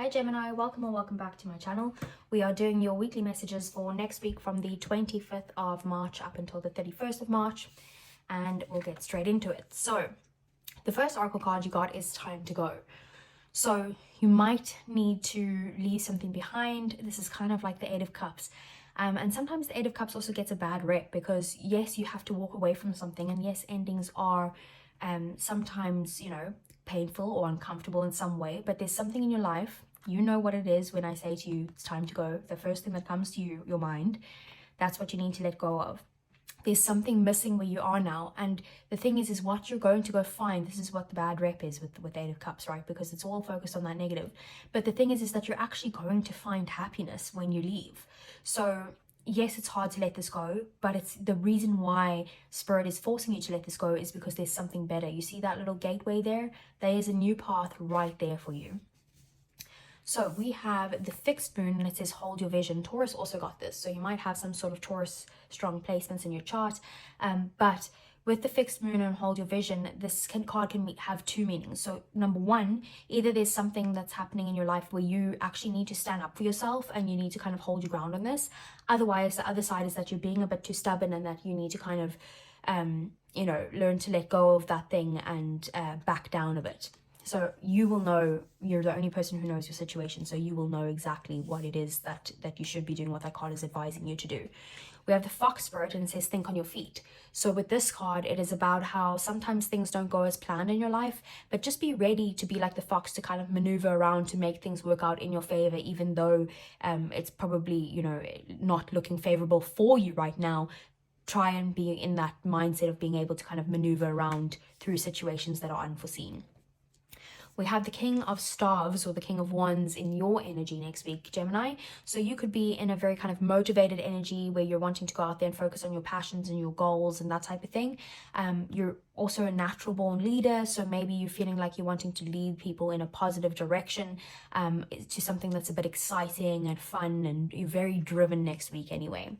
Hi Gemini, welcome or welcome back to my channel. We are doing your weekly messages for next week from the 25th of March up until the 31st of March, and we'll get straight into it. So the first oracle card you got is time to go. So you might need to leave something behind. This is kind of like the Eight of Cups. And sometimes the Eight of Cups also gets a bad rep because yes, you have to walk away from something, and yes, endings are sometimes, you know, painful or uncomfortable in some way, but there's something in your life, you know what it is when I say to you it's time to go. The first thing that comes to your mind, that's what you need to let go of. There's something missing where you are now, and the thing is what you're going to go find. This is what the bad rep is with Eight of Cups, right? Because it's all focused on that negative, but the thing is that you're actually going to find happiness when you leave. So yes, it's hard to let this go, but it's the reason why Spirit is forcing you to let this go is because there's something better. You see that little gateway there? There is a new path right there for you. So we have the fixed moon, and it says hold your vision. Taurus also got this, so you might have some sort of Taurus strong placements in your chart, but with the fixed moon and hold your vision, this card can have two meanings. So number one, either there's something that's happening in your life where you actually need to stand up for yourself and you need to kind of hold your ground on this. Otherwise, the other side is that you're being a bit too stubborn and that you need to kind of, you know, learn to let go of that thing and back down a bit. So you will know, you're the only person who knows your situation, so you will know exactly what it is that you should be doing, what that card is advising you to do. We have the Fox Spirit, and it says think on your feet. So with this card, it is about how sometimes things don't go as planned in your life, but just be ready to be like the fox, to kind of maneuver around to make things work out in your favor, even though it's probably, you know, not looking favorable for you right now. Try and be in that mindset of being able to kind of maneuver around through situations that are unforeseen. We have the King of Staves or the King of Wands in your energy next week, Gemini. So you could be in a very kind of motivated energy where you're wanting to go out there and focus on your passions and your goals and that type of thing. You're also a natural born leader, so maybe you're feeling like you're wanting to lead people in a positive direction, to something that's a bit exciting and fun, and you're very driven next week anyway.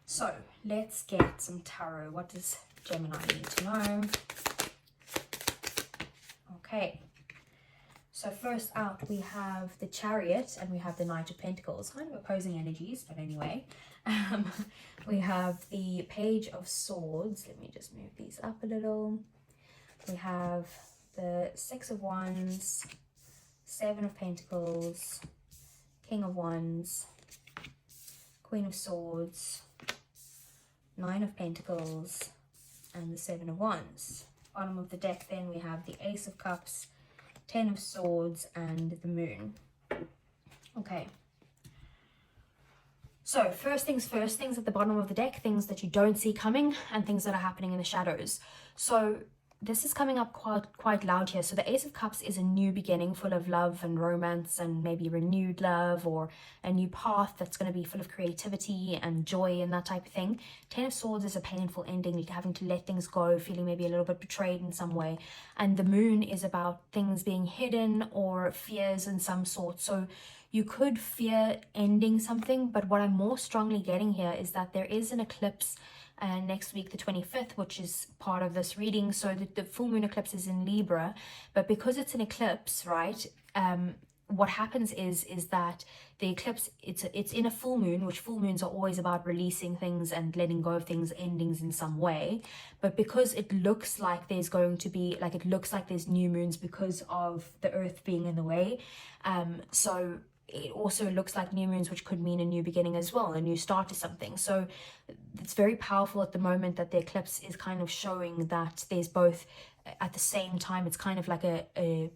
So let's get some tarot. What does Gemini need to know? Okay, so first out we have the Chariot and we have the Knight of Pentacles, kind of opposing energies, but anyway. We have the Page of Swords. Let me just move these up a little. We have the Six of Wands, Seven of Pentacles, King of Wands, Queen of Swords, Nine of Pentacles, and the Seven of Wands. Bottom of the deck then we have the Ace of Cups, Ten of Swords, and the Moon. Okay, so first things first, things at the bottom of the deck, things that you don't see coming and things that are happening in the shadows. So this is coming up quite loud here. So the Ace of Cups is a new beginning full of love and romance and maybe renewed love, or a new path that's going to be full of creativity and joy and that type of thing. Ten of Swords is a painful ending, like having to let things go, feeling maybe a little bit betrayed in some way. And the Moon is about things being hidden or fears in some sort. So you could fear ending something, but what I'm more strongly getting here is that there is an eclipse next week, the 25th, which is part of this reading. So the full moon eclipse is in Libra, but because it's an eclipse, right, what happens is that the eclipse, it's in a full moon, which full moons are always about releasing things and letting go of things, endings in some way. But because it looks like there's going to be, like, it looks like there's new moons because of the earth being in the way, so it also looks like new moons, which could mean a new beginning as well, a new start to something. So it's very powerful at the moment that the eclipse is kind of showing that there's both at the same time. It's kind of like a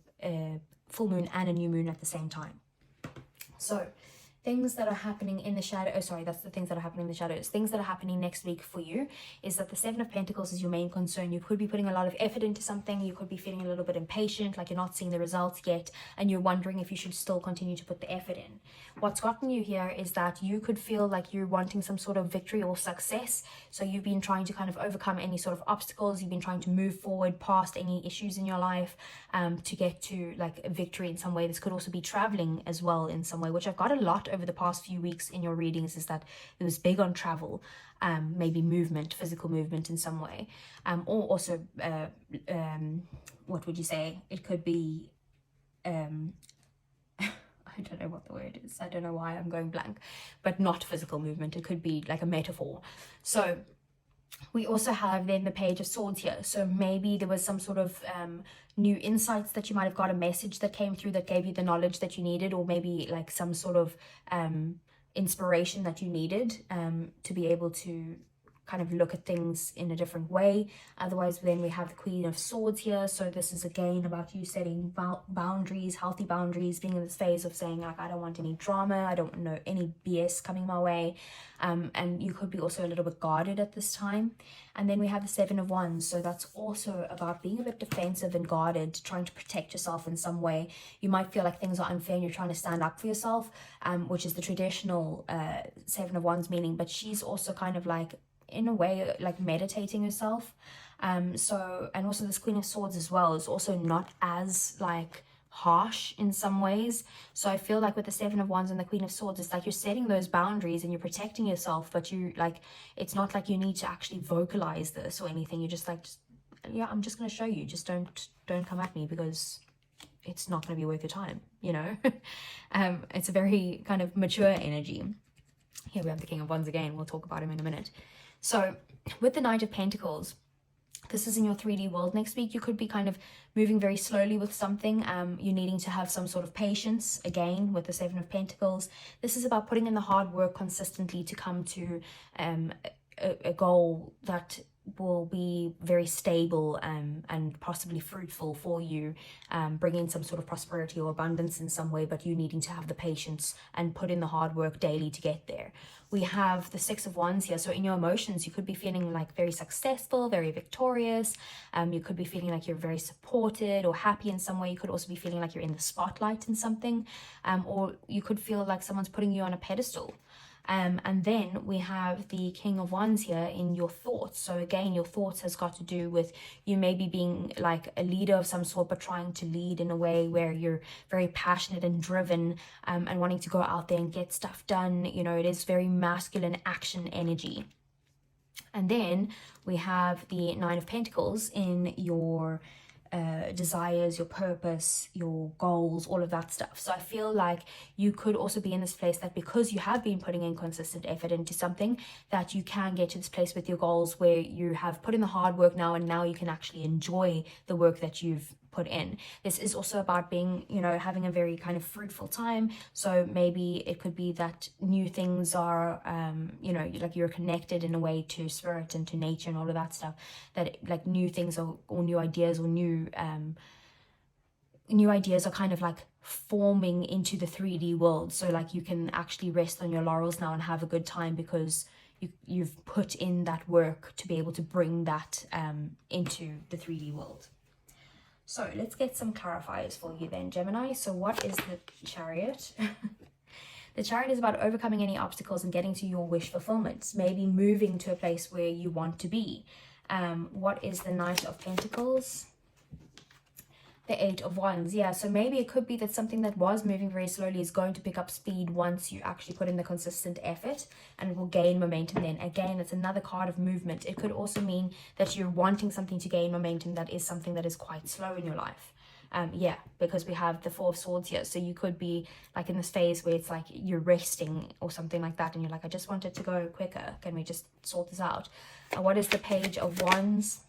full moon and a new moon at the same time. So things that are happening in the shadow, that's the things that are happening in the shadows. Things that are happening next week for you is that the Seven of Pentacles is your main concern. You could be putting a lot of effort into something. You could be feeling a little bit impatient, like you're not seeing the results yet, and you're wondering if you should still continue to put the effort in. What's gotten you here is that you could feel like you're wanting some sort of victory or success. So you've been trying to kind of overcome any sort of obstacles. You've been trying to move forward past any issues in your life, to get to like a victory in some way. This could also be traveling as well in some way, which I've got a lot over the past few weeks in your readings, is that it was big on travel, maybe movement, physical movement in some way, or also what would you say, it could be I don't know what the word is. I don't know why I'm going blank, but not physical movement. It could be like a metaphor. So we also have then the Page of Swords here. So maybe there was some sort of new insights that you might have got, a message that came through that gave you the knowledge that you needed, or maybe like some sort of inspiration that you needed to be able to kind of look at things in a different way. Otherwise, then we have the Queen of Swords here. So this is again about you setting boundaries, healthy boundaries, being in this phase of saying like, I don't want any drama, I don't know any BS coming my way. And you could be also a little bit guarded at this time. And then we have the Seven of Wands. So that's also about being a bit defensive and guarded, trying to protect yourself in some way. You might feel like things are unfair and you're trying to stand up for yourself, which is the traditional Seven of Wands meaning. But she's also kind of like, in a way, like meditating herself. So, and also this Queen of Swords as well is also not as like harsh in some ways. So I feel like with the Seven of Wands and the Queen of Swords, it's like you're setting those boundaries and you're protecting yourself, but you like, it's not like you need to actually vocalize this or anything. You're just like, yeah, I'm just going to show you, just don't come at me, because it's not going to be worth your time, you know. It's a very kind of mature energy. Here we have the King of Wands again. We'll talk about him in a minute. So with the Knight of Pentacles, this is in your 3D world next week. You could be kind of moving very slowly with something. You're needing to have some sort of patience, again, with the Seven of Pentacles. This is about putting in the hard work consistently to come to a goal that will be very stable and possibly fruitful for you, bringing some sort of prosperity or abundance in some way, but you needing to have the patience and put in the hard work daily to get there. We have the Six of Wands here. So in your emotions, you could be feeling like very successful, very victorious. You could be feeling like you're very supported or happy in some way. You could also be feeling like you're in the spotlight in something, or you could feel like someone's putting you on a pedestal. And then we have the King of Wands here in your thoughts. So again, your thoughts has got to do with you maybe being like a leader of some sort, but trying to lead in a way where you're very passionate and driven, and wanting to go out there and get stuff done. You know, it is very masculine action energy. And then we have the Nine of Pentacles in your desires, your purpose, your goals, all of that stuff. So I feel like you could also be in this place that because you have been putting in consistent effort into something, that you can get to this place with your goals where you have put in the hard work now, and now you can actually enjoy the work that you've put in. This is also about being, you know, having a very kind of fruitful time. So maybe it could be that new things are, you know, like you're connected in a way to spirit and to nature and all of that stuff, that like new things or new ideas or new ideas are kind of like forming into the 3D world. So like you can actually rest on your laurels now and have a good time because you've put in that work to be able to bring that into the 3D world. So let's get some clarifiers for you then, Gemini. So what is the Chariot? The Chariot is about overcoming any obstacles and getting to your wish fulfillment, maybe moving to a place where you want to be. What is the Knight of Pentacles? The Eight of Wands. Yeah, so maybe it could be that something that was moving very slowly is going to pick up speed once you actually put in the consistent effort, and it will gain momentum then. Again, it's another card of movement. It could also mean that you're wanting something to gain momentum that is something that is quite slow in your life. Yeah, because we have the Four of Swords here. So you could be like in this phase where it's like you're resting or something like that, and you're like, I just want it to go quicker. Can we just sort this out? What is the Page of Wands?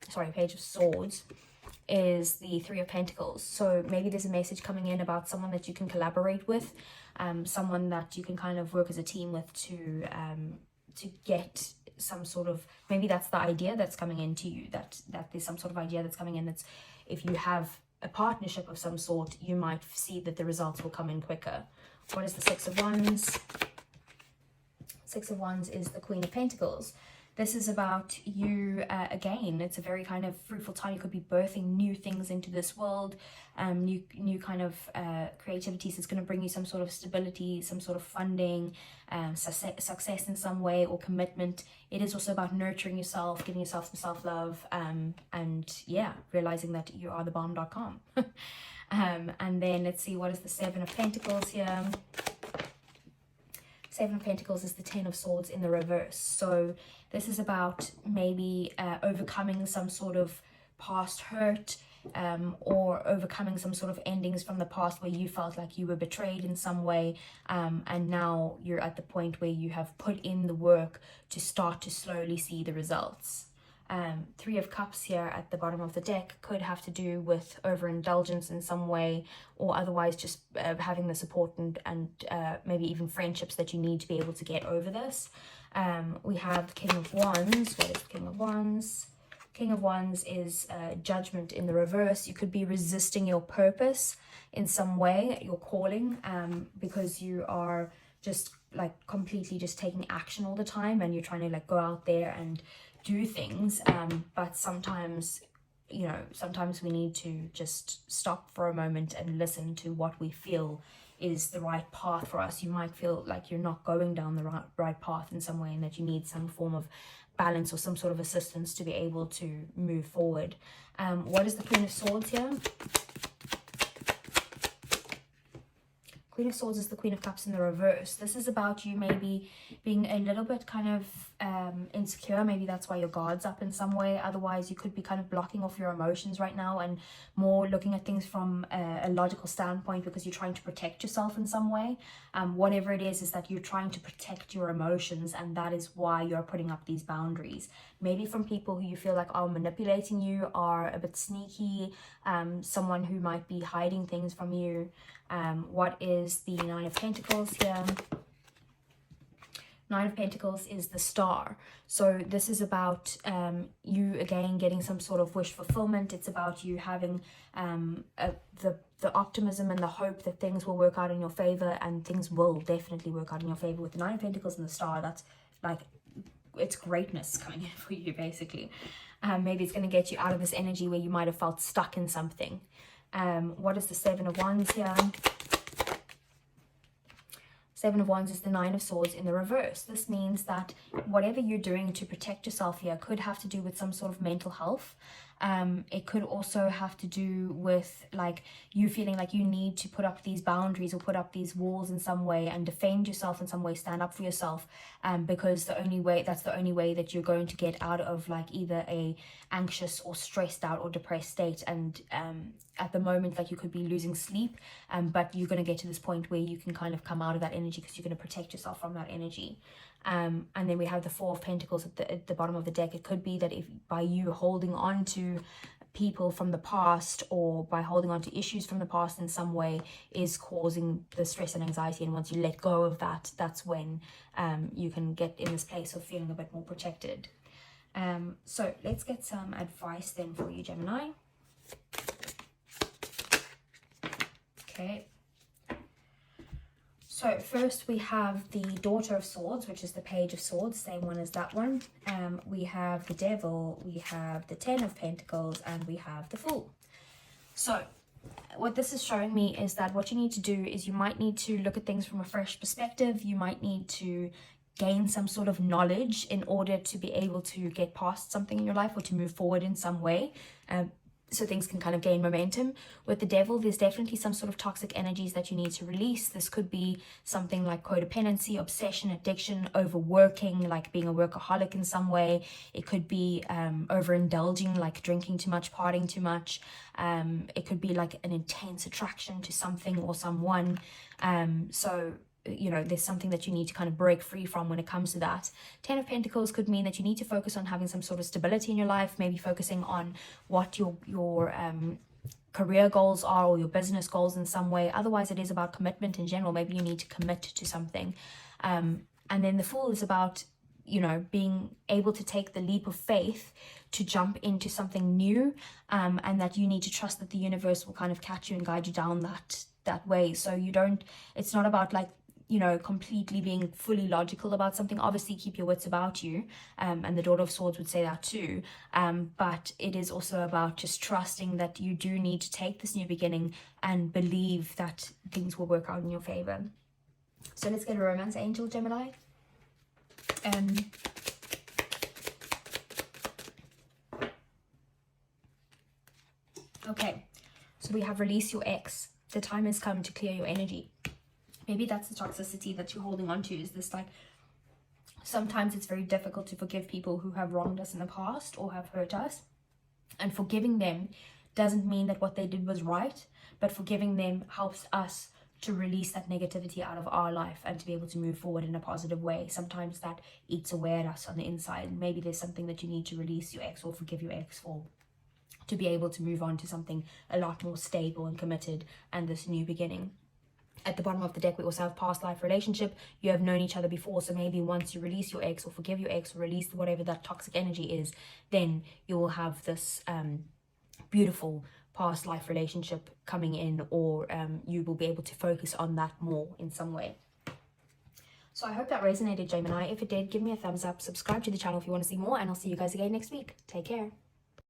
Sorry, Page of Swords is the Three of Pentacles. So maybe there's a message coming in about someone that you can collaborate with, someone that you can kind of work as a team with to get some sort of, maybe that's the idea that's coming into you, that there's some sort of idea that's coming in, that's if you have a partnership of some sort, you might see that the results will come in quicker. What is the Six of Wands? Six of Wands is the Queen of Pentacles. This is about you, again, it's a very kind of fruitful time. You could be birthing new things into this world, new kind of creativities. It's going to bring you some sort of stability, some sort of funding, success in some way, or commitment. It is also about nurturing yourself, giving yourself some self-love, and yeah, realizing that you are the bomb.com. And then let's see, what is the Seven of Pentacles here? Seven of Pentacles is the Ten of Swords in the reverse. So this is about maybe overcoming some sort of past hurt, or overcoming some sort of endings from the past where you felt like you were betrayed in some way, and now you're at the point where you have put in the work to start to slowly see the results. Three of Cups here at the bottom of the deck could have to do with overindulgence in some way, or otherwise just having the support and maybe even friendships that you need to be able to get over this. We have the King of Wands. What is the King of Wands? King of Wands is judgment in the reverse. You could be resisting your purpose in some way, your calling, because you are just like completely just taking action all the time, and you're trying to like go out there and do things, but sometimes, you know, sometimes we need to just stop for a moment and listen to what we feel is the right path for us. You might feel like you're not going down the right path in some way, and that you need some form of balance or some sort of assistance to be able to move forward. What is the Queen of Swords here? Queen of Swords is the Queen of Cups in the reverse. This is about you maybe being a little bit kind of insecure. Maybe that's why your guard's up in some way. Otherwise, you could be kind of blocking off your emotions right now and more looking at things from a logical standpoint, because you're trying to protect yourself in some way. Whatever it is that you're trying to protect your emotions, and that is why you're putting up these boundaries. Maybe from people who you feel like are manipulating you, are a bit sneaky, someone who might be hiding things from you. What is the Nine of Pentacles here? Nine of Pentacles is the Star. So this is about you again getting some sort of wish fulfillment. It's about you having the optimism and the hope that things will work out in your favor, and things will definitely work out in your favor. With the Nine of Pentacles and the Star, that's like, it's greatness coming in for you basically. Maybe it's going to get you out of this energy where you might have felt stuck in something. What is the Seven of Wands here? Seven of Wands is the Nine of Swords in the reverse. This means that whatever you're doing to protect yourself here could have to do with some sort of mental health. It could also have to do with like you feeling like you need to put up these boundaries or put up these walls in some way and defend yourself in some way, stand up for yourself, because that's the only way that you're going to get out of like either a anxious or stressed out or depressed state. And at the moment, like, you could be losing sleep, but you're going to get to this point where you can kind of come out of that energy because you're going to protect yourself from that energy. And then we have the Four of Pentacles at the bottom of the deck. It could be that if by you holding on to people from the past, or by holding on to issues from the past in some way, is causing the stress and anxiety, and once you let go of that, that's when you can get in this place of feeling a bit more protected. So let's get some advice then for you, Gemini. Okay. So first we have the Daughter of Swords, which is the Page of Swords, same one as that one. We have the Devil, we have the Ten of Pentacles, and we have the Fool. So what this is showing me is that what you need to do is you might need to look at things from a fresh perspective. You might need to gain some sort of knowledge in order to be able to get past something in your life or to move forward in some way. So things can kind of gain momentum. With the Devil, there's definitely some sort of toxic energies that you need to release. This could be something like codependency, obsession, addiction, overworking, like being a workaholic in some way. It could be overindulging, like drinking too much, partying too much. It could be like an intense attraction to something or someone. So you know, there's something that you need to kind of break free from when it comes to that. Ten of Pentacles could mean that you need to focus on having some sort of stability in your life, maybe focusing on what your career goals are, or your business goals in some way. Otherwise, it is about commitment in general. Maybe you need to commit to something. And then the Fool is about, you know, being able to take the leap of faith to jump into something new, and that you need to trust that the universe will kind of catch you and guide you down that way. So you don't, it's not about like, you know, completely being fully logical about something. Obviously keep your wits about you, and the Daughter of Swords would say that too, but it is also about just trusting that you do need to take this new beginning and believe that things will work out in your favor. So let's get a romance angel, Gemini. Okay, so we have release your ex. The time has come to clear your energy. Maybe that's the toxicity that you're holding on to, is this like, sometimes it's very difficult to forgive people who have wronged us in the past or have hurt us. And forgiving them doesn't mean that what they did was right, but forgiving them helps us to release that negativity out of our life and to be able to move forward in a positive way. Sometimes that eats away at us on the inside, and maybe there's something that you need to release your ex or forgive your ex for, to be able to move on to something a lot more stable and committed and this new beginning. At the bottom of the deck, we also have past life relationship. You have known each other before, so maybe once you release your ex or forgive your ex or release whatever that toxic energy is, then you will have this beautiful past life relationship coming in, or you will be able to focus on that more in some way. So I hope that resonated, Gemini. If it did, give me a thumbs up, subscribe to the channel if you want to see more, and I'll see you guys again next week. Take care.